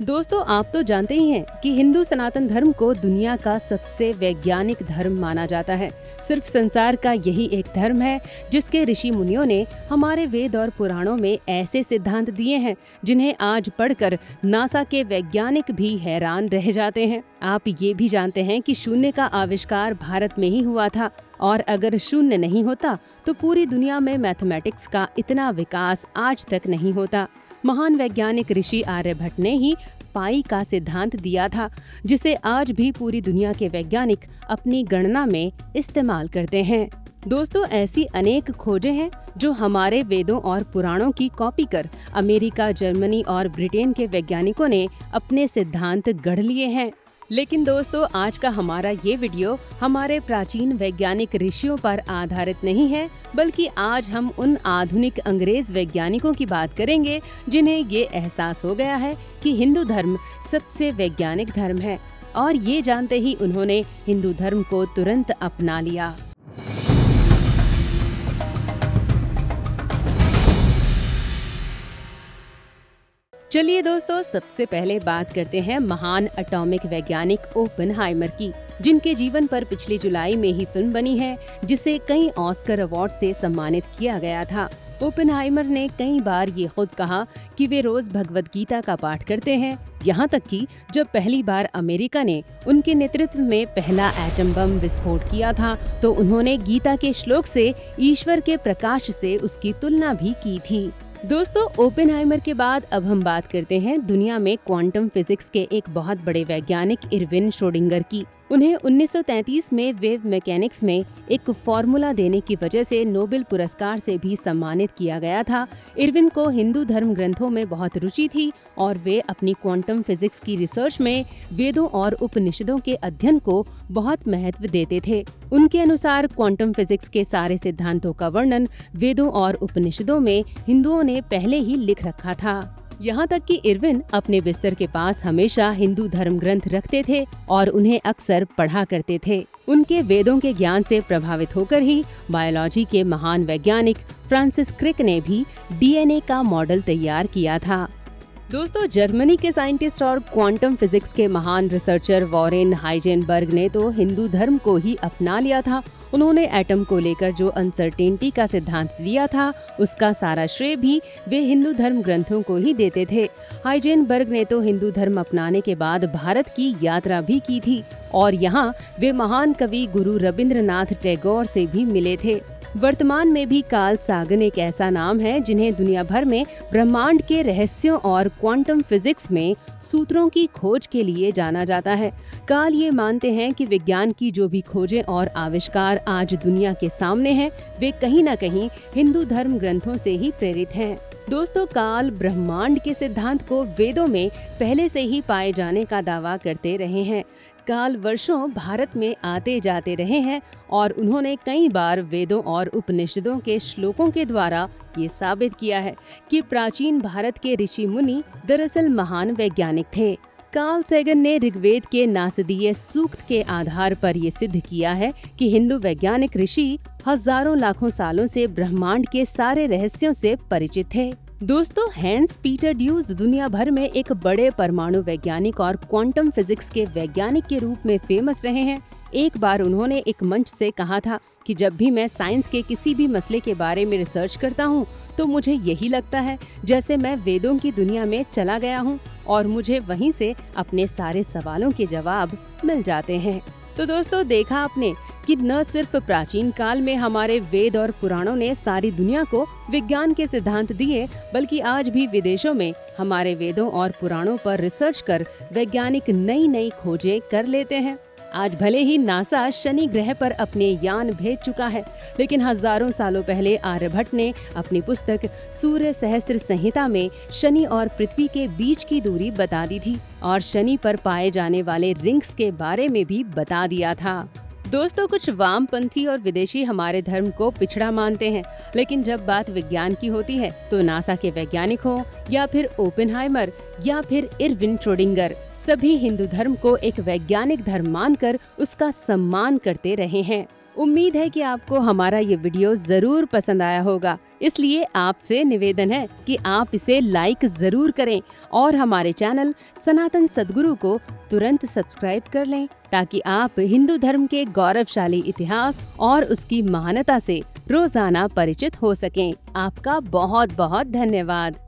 दोस्तों, आप तो जानते ही हैं कि हिंदू सनातन धर्म को दुनिया का सबसे वैज्ञानिक धर्म माना जाता है। सिर्फ संसार का यही एक धर्म है जिसके ऋषि मुनियों ने हमारे वेद और पुराणों में ऐसे सिद्धांत दिए हैं जिन्हें आज पढ़कर नासा के वैज्ञानिक भी हैरान रह जाते हैं। आप ये भी जानते हैं कि शून्य का आविष्कार भारत में ही हुआ था, और अगर शून्य नहीं होता तो पूरी दुनिया में मैथमेटिक्स का इतना विकास आज तक नहीं होता। महान वैज्ञानिक ऋषि आर्यभट्ट ने ही पाई का सिद्धांत दिया था, जिसे आज भी पूरी दुनिया के वैज्ञानिक अपनी गणना में इस्तेमाल करते हैं। दोस्तों, ऐसी अनेक खोजें हैं जो हमारे वेदों और पुराणों की कॉपी कर अमेरिका, जर्मनी और ब्रिटेन के वैज्ञानिकों ने अपने सिद्धांत गढ़ लिए हैं। लेकिन दोस्तों, आज का हमारा ये वीडियो हमारे प्राचीन वैज्ञानिक ऋषियों पर आधारित नहीं है, बल्कि आज हम उन आधुनिक अंग्रेज वैज्ञानिकों की बात करेंगे जिन्हें ये एहसास हो गया है कि हिंदू धर्म सबसे वैज्ञानिक धर्म है, और ये जानते ही उन्होंने हिंदू धर्म को तुरंत अपना लिया। चलिए दोस्तों, सबसे पहले बात करते हैं महान एटॉमिक वैज्ञानिक ओपेनहाइमर की, जिनके जीवन पर पिछली जुलाई में ही फिल्म बनी है, जिसे कई ऑस्कर अवार्ड से सम्मानित किया गया था। ओपेनहाइमर ने कई बार ये खुद कहा कि वे रोज भगवद गीता का पाठ करते हैं, यहाँ तक कि जब पहली बार अमेरिका ने उनके नेतृत्व में पहला एटम बम विस्फोट किया था तो उन्होंने गीता के श्लोक से ईश्वर के प्रकाश से उसकी तुलना भी की थी। दोस्तों, ओपेनहाइमर के बाद अब हम बात करते हैं दुनिया में क्वांटम फिजिक्स के एक बहुत बड़े वैज्ञानिक इरविन श्रोडिंगर की। उन्हें 1933 में वेव मैकेनिक्स में एक फॉर्मूला देने की वजह से नोबेल पुरस्कार से भी सम्मानित किया गया था। इरविन को हिंदू धर्म ग्रंथों में बहुत रुचि थी और वे अपनी क्वांटम फिजिक्स की रिसर्च में वेदों और उपनिषदों के अध्ययन को बहुत महत्व देते थे। उनके अनुसार क्वांटम फिजिक्स के सारे सिद्धांतों का वर्णन वेदों और उपनिषदों में हिंदुओं ने पहले ही लिख रखा था। यहाँ तक कि इरविन अपने बिस्तर के पास हमेशा हिंदू धर्म ग्रंथ रखते थे और उन्हें अक्सर पढ़ा करते थे। उनके वेदों के ज्ञान से प्रभावित होकर ही बायोलॉजी के महान वैज्ञानिक फ्रांसिस क्रिक ने भी डीएनए का मॉडल तैयार किया था। दोस्तों, जर्मनी के साइंटिस्ट और क्वांटम फिजिक्स के महान रिसर्चर वॉरेन हाइजेनबर्ग ने तो हिंदू धर्म को ही अपना लिया था। उन्होंने एटम को लेकर जो अनसर्टेनिटी का सिद्धांत दिया था, उसका सारा श्रेय भी वे हिंदू धर्म ग्रंथों को ही देते थे। हाइजेनबर्ग ने तो हिंदू धर्म अपनाने के बाद भारत की यात्रा भी की थी और यहाँ वे महान कवि गुरु रविंद्रनाथ टैगोर से भी मिले थे। वर्तमान में भी कार्ल सागन एक ऐसा नाम है जिन्हें दुनिया भर में ब्रह्मांड के रहस्यों और क्वांटम फिजिक्स में सूत्रों की खोज के लिए जाना जाता है। कार्ल ये मानते हैं कि विज्ञान की जो भी खोजें और आविष्कार आज दुनिया के सामने हैं, वे कहीं न कहीं हिंदू धर्म ग्रंथों से ही प्रेरित हैं। दोस्तों, कार्ल ब्रह्मांड के सिद्धांत को वेदों में पहले से ही पाए जाने का दावा करते रहे हैं। कार्ल वर्षों भारत में आते जाते रहे हैं और उन्होंने कई बार वेदों और उपनिषदों के श्लोकों के द्वारा ये साबित किया है कि प्राचीन भारत के ऋषि मुनि दरअसल महान वैज्ञानिक थे। कार्ल सैगन ने ऋग्वेद के नासदीय सूक्त के आधार पर ये सिद्ध किया है कि हिंदू वैज्ञानिक ऋषि हजारों लाखों सालों से ब्रह्मांड के सारे रहस्यों से परिचित थे। दोस्तों, हैंस पीटर ड्यूज दुनिया भर में एक बड़े परमाणु वैज्ञानिक और क्वांटम फिजिक्स के वैज्ञानिक के रूप में फेमस रहे हैं। एक बार उन्होंने एक मंच से कहा था कि जब भी मैं साइंस के किसी भी मसले के बारे में रिसर्च करता हूँ तो मुझे यही लगता है जैसे मैं वेदों की दुनिया में चला गया हूँ और मुझे वहीं से अपने सारे सवालों के जवाब मिल जाते हैं। तो दोस्तों, देखा आपने कि न सिर्फ प्राचीन काल में हमारे वेद और पुराणों ने सारी दुनिया को विज्ञान के सिद्धांत दिए, बल्कि आज भी विदेशों में हमारे वेदों और पुराणों पर रिसर्च कर वैज्ञानिक नई नई खोजें कर लेते हैं। आज भले ही नासा शनि ग्रह पर अपने यान भेज चुका है, लेकिन हजारों सालों पहले आर्यभट्ट ने अपनी पुस्तक सूर्य सहस्त्र संहिता में शनि और पृथ्वी के बीच की दूरी बता दी थी और शनि पर पाए जाने वाले रिंग्स के बारे में भी बता दिया था। दोस्तों, कुछ वामपंथी और विदेशी हमारे धर्म को पिछड़ा मानते हैं, लेकिन जब बात विज्ञान की होती है तो नासा के वैज्ञानिक हो या फिर ओपेनहाइमर या फिर इरविन श्रोडिंगर, सभी हिंदू धर्म को एक वैज्ञानिक धर्म मानकर उसका सम्मान करते रहे हैं। उम्मीद है कि आपको हमारा ये वीडियो जरूर पसंद आया होगा। इसलिए आपसे निवेदन है कि आप इसे लाइक जरूर करें और हमारे चैनल सनातन सद्गुरु को तुरंत सब्सक्राइब कर लें, ताकि आप हिंदू धर्म के गौरवशाली इतिहास और उसकी महानता से रोजाना परिचित हो सकें। आपका बहुत बहुत धन्यवाद।